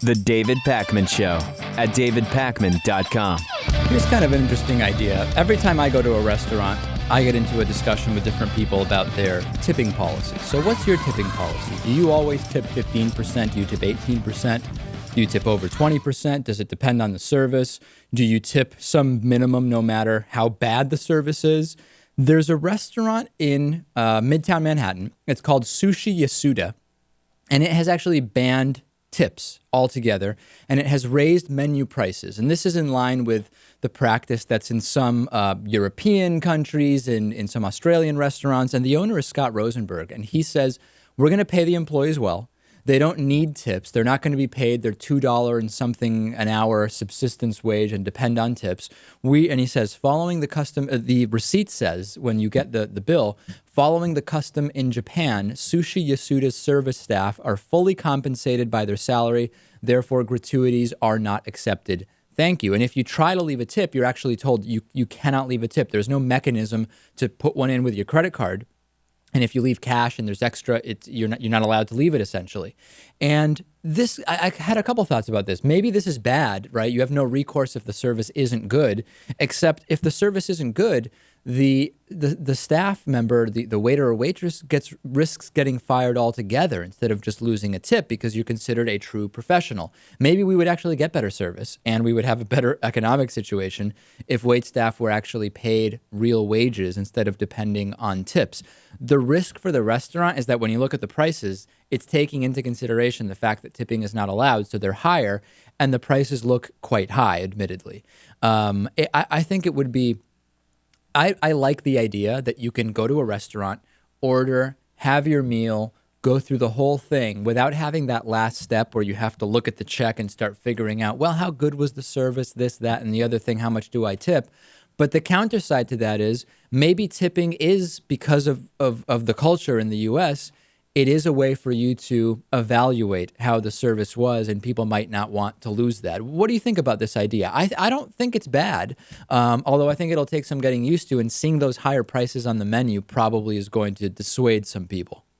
The David Pakman Show at davidpakman.com. Here's kind of an interesting idea. Every time I go to a restaurant, I get into a discussion with different people about their tipping policy. So what's your tipping policy? Do you always tip 15%? Do you tip 18%? Do you tip over 20%? Does it depend on the service? Do you tip some minimum no matter how bad the service is? There's a restaurant in Midtown Manhattan. It's called Sushi Yasuda, and it has actually banned tips altogether, and it has raised menu prices. And this is in line with the practice that's in some European countries, in some Australian restaurants. And the owner is Scott Rosenberg, and he says, we're going to pay the employees well. They don't need tips. They're not going to be paid their $2 and something an hour subsistence wage and depend on tips. And he says, following the custom, the receipt says when you get the bill, following the custom in Japan, Sushi Yasuda's service staff are fully compensated by their salary. Therefore, gratuities are not accepted. Thank you. And if you try to leave a tip, you're actually told you cannot leave a tip. There's no mechanism to put one in with your credit card. And if you leave cash and there's extra, you're not allowed to leave it, essentially. And this, I had a couple thoughts about this. Maybe this is bad, right? You have no recourse if the service isn't good, except if the service isn't good, the staff member, the waiter or waitress risks getting fired altogether instead of just losing a tip because you're considered a true professional. Maybe we would actually get better service and we would have a better economic situation if wait staff were actually paid real wages instead of depending on tips. The risk for the restaurant is that when you look at the prices, it's taking into consideration the fact that tipping is not allowed, so they're higher, and the prices look quite high, admittedly. I think it would be... I like the idea that you can go to a restaurant, order, have your meal, go through the whole thing without having that last step where you have to look at the check and start figuring out, well, how good was the service, this, that, and the other thing, how much do I tip? But the counter side to that is maybe tipping is, because of the culture in the U.S., it is a way for you to evaluate how the service was, and people might not want to lose that. What do you think about this idea? I don't think it's bad, although I think it'll take some getting used to, and seeing those higher prices on the menu probably is going to dissuade some people.